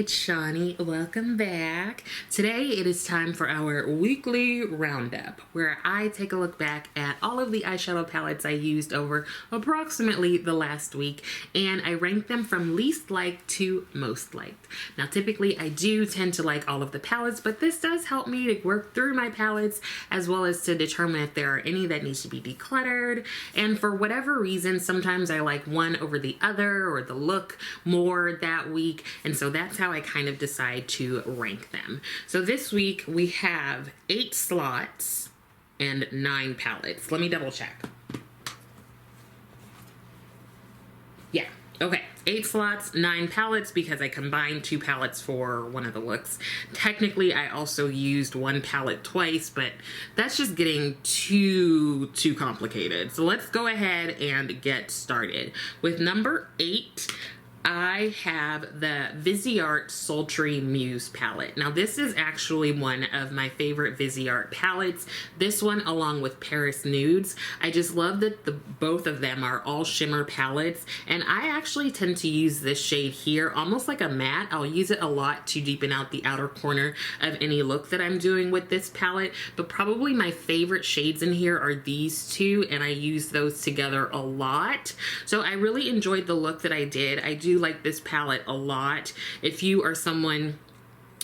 it's Shawnee. Welcome back. Today it is time for our weekly roundup, where I take a look back at all of the eyeshadow palettes I used over approximately the last week, and I rank them from least liked to most liked. Now typically I do tend to like all of the palettes, but this does help me to work through my palettes as well as to determine if there are any that needs to be decluttered. And for whatever reason, sometimes I like one over the other or the look more that week, and so that's how I kind of decide to rank them. So this week we have 8 slots and 9 palettes. Let me double check. Yeah, okay. 8 slots, 9 palettes because I combined 2 palettes for one of the looks. Technically, I also used 1 palette twice, but that's just getting too complicated. So let's go ahead and get started. With number 8, I have the Viseart Sultry Muse palette. Now this is actually one of my favorite Viseart palettes. This one along with Paris Nudes. I just love that both of them are all shimmer palettes, and I actually tend to use this shade here almost like a matte. I'll use it a lot to deepen out the outer corner of any look that I'm doing with this palette, but probably my favorite shades in here are these two, and I use those together a lot. So I really enjoyed the look that I did. I do like this palette a lot. If you are someone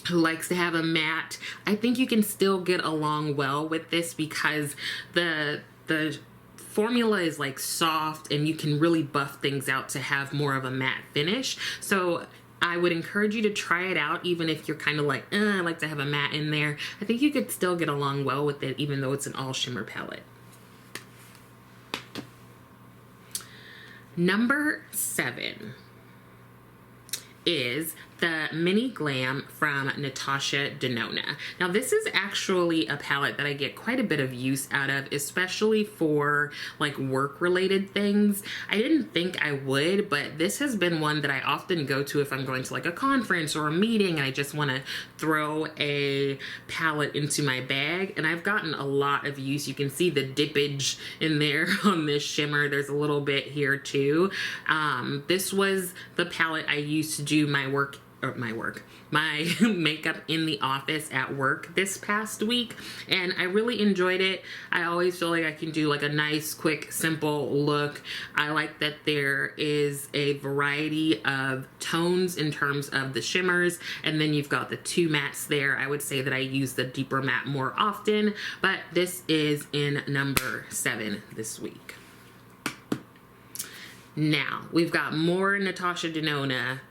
who likes to have a matte, I think you can still get along well with this because the formula is like soft and you can really buff things out to have more of a matte finish. So I would encourage you to try it out, even if you're kind of like, I like to have a matte in there. I think you could still get along well with it, even though it's an all shimmer palette. Number 7 is the Mini Glam from Natasha Denona. Now this is actually a palette that I get quite a bit of use out of, especially for like work related things. I didn't think I would, but this has been one that I often go to if I'm going to like a conference or a meeting and I just want to throw a palette into my bag, and I've gotten a lot of use. You can see the dippage in there on this shimmer. There's a little bit here too. This was the palette I used to do my makeup in the office at work this past week, and I really enjoyed it. I always feel like I can do like a nice, quick, simple look. I like that there is a variety of tones in terms of the shimmers, and then you've got the 2 mattes there. I would say that I use the deeper matte more often, but this is in number 7 this week. Now, we've got more Natasha Denona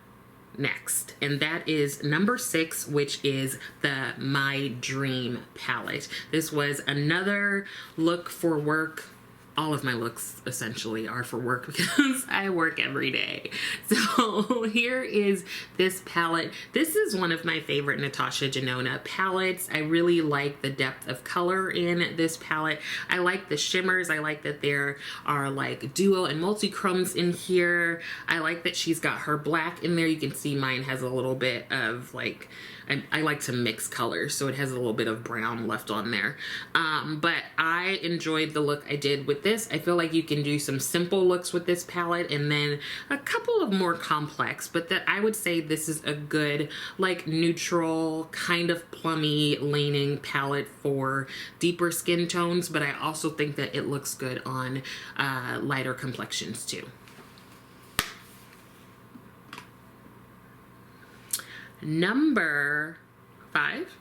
next, and that is number 6, which is the My Dream palette. This was another look for work. All of my looks essentially are for work because I work every day. So here is this palette. This is one of my favorite Natasha Denona palettes. I really like the depth of color in this palette. I like the shimmers. I like that there are like dual and multi-chromes in here. I like that she's got her black in there. You can see mine has a little bit of like, I like to mix colors, so it has a little bit of brown left on there. But I enjoyed the look I did with this. I feel like you can do some simple looks with this palette and then a couple of more complex, but that I would say this is a good like neutral kind of plummy leaning palette for deeper skin tones, but I also think that it looks good on lighter complexions too. Number 5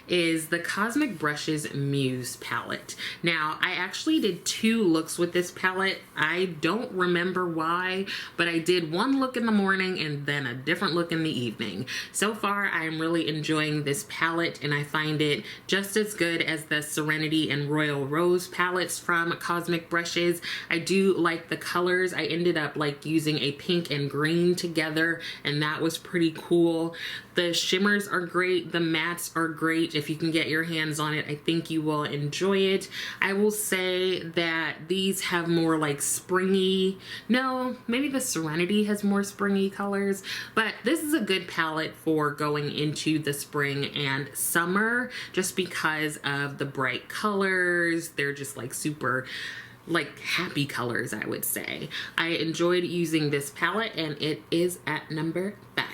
is the Cosmic Brushes Muse palette. Now, I actually did 2 looks with this palette. I don't remember why, but I did one look in the morning and then a different look in the evening. So far, I'm really enjoying this palette, and I find it just as good as the Serenity and Royal Rose palettes from Cosmic Brushes. I do like the colors. I ended up like using a pink and green together, and that was pretty cool. The shimmers are great. The mattes are great. If you can get your hands on it, I think you will enjoy it. I will say that these have more like springy, no, maybe the Serenity has more springy colors, but this is a good palette for going into the spring and summer just because of the bright colors. They're just like super like happy colors, I would say. I enjoyed using this palette, and it is at number 5.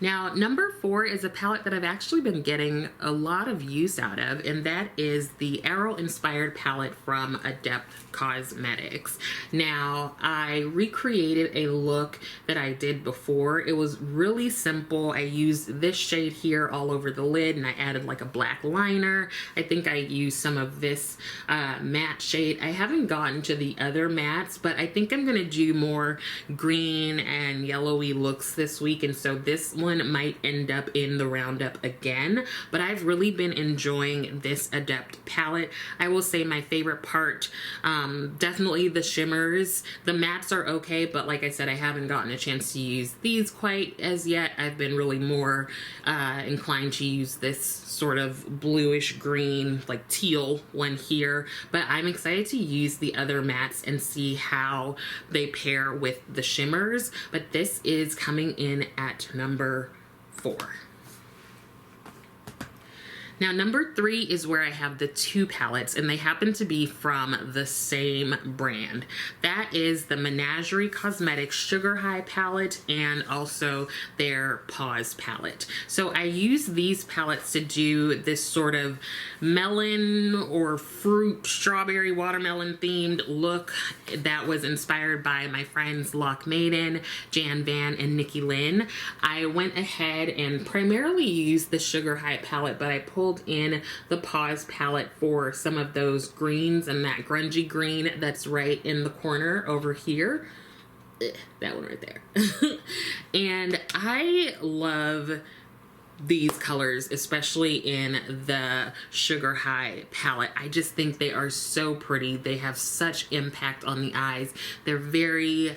Now, number 4 is a palette that I've actually been getting a lot of use out of, and that is the Arrow inspired palette from ADEPT Cosmetics. Now, I recreated a look that I did before. It was really simple. I used this shade here all over the lid, and I added like a black liner. I think I used some of this matte shade. I haven't gotten to the other mattes, but I think I'm gonna do more green and yellowy looks this week, and so this one might end up in the Roundup again, but I've really been enjoying this ADEPT palette. I will say my favorite part, definitely the shimmers. The mattes are okay, but like I said, I haven't gotten a chance to use these quite as yet. I've been really more inclined to use this sort of bluish green, like teal one here, but I'm excited to use the other mattes and see how they pair with the shimmers. But this is coming in at number 4. Now, number 3 is where I have the 2 palettes, and they happen to be from the same brand. That is the Menagerie Cosmetics Sugar High palette and also their PAWS palette. So I use these palettes to do this sort of melon or fruit, strawberry, watermelon themed look that was inspired by my friends Lock Maiden, Jan Van, and Nikki Lynn. I went ahead and primarily used the Sugar High palette, but I pulled in the PAWS palette for some of those greens and that grungy green that's right in the corner over here. That one right there. And I love these colors, especially in the Sugar High palette. I just think they are so pretty. They have such impact on the eyes. They're very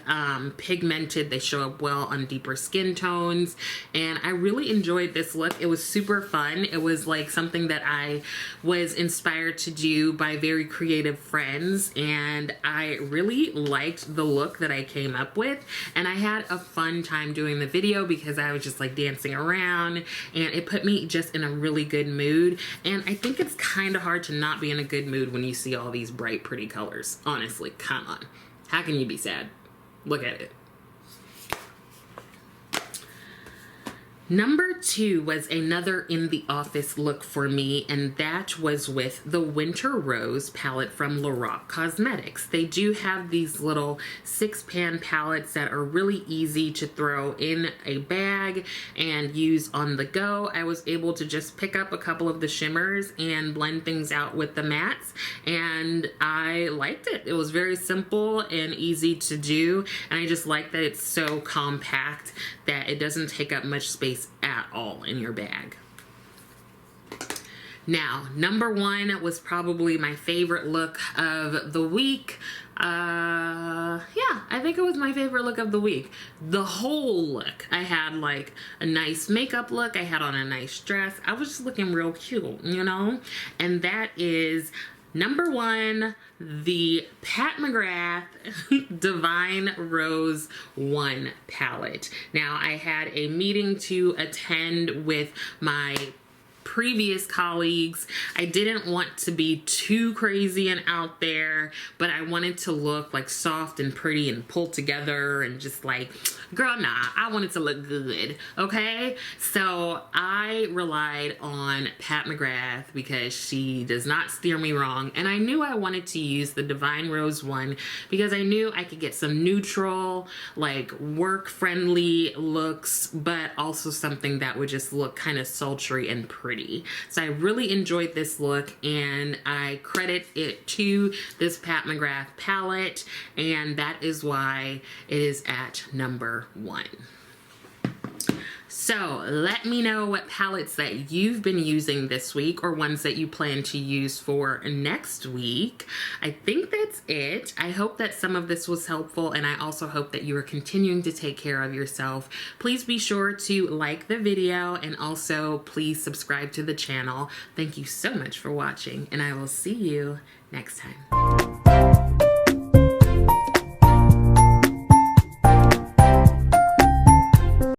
pigmented. They show up well on deeper skin tones, and I really enjoyed this look. It was super fun. It was like something that I was inspired to do by very creative friends, and I really liked the look that I came up with, and I had a fun time doing the video because I was just like dancing around, and it put me just in a really good mood. And I think it's kind of hard to not be in a good mood when you see all these bright, pretty colors. Honestly, come on. How can you be sad? Look at it. Number 2 was another in the office look for me, and that was with the Winter Rose palette from LORAC Cosmetics. They do have these little 6-pan palettes that are really easy to throw in a bag and use on the go. I was able to just pick up a couple of the shimmers and blend things out with the mattes, and I liked it. It was very simple and easy to do, and I just like that it's so compact that it doesn't take up much space at all in your bag. Now, number 1 was probably my favorite look of the week. Yeah, I think it was my favorite look of the week. The whole look. I had like a nice makeup look. I had on a nice dress. I was just looking real cute, you know? And that is number 1, the Pat McGrath Divine Rose 1 palette. Now, I had a meeting to attend with my previous colleagues. I didn't want to be too crazy and out there, but I wanted to look like soft and pretty and pulled together and just like, girl, nah, I wanted to look good, okay? So I relied on Pat McGrath because she does not steer me wrong, and I knew I wanted to use the Divine Rose 1 because I knew I could get some neutral, like work-friendly looks, but also something that would just look kind of sultry and pretty. So I really enjoyed this look, and I credit it to this Pat McGrath palette, and that is why it is at number 1. So let me know what palettes that you've been using this week or ones that you plan to use for next week. I think that's it. I hope that some of this was helpful, and I also hope that you are continuing to take care of yourself. Please be sure to like the video, and also please subscribe to the channel. Thank you so much for watching, and I will see you next time.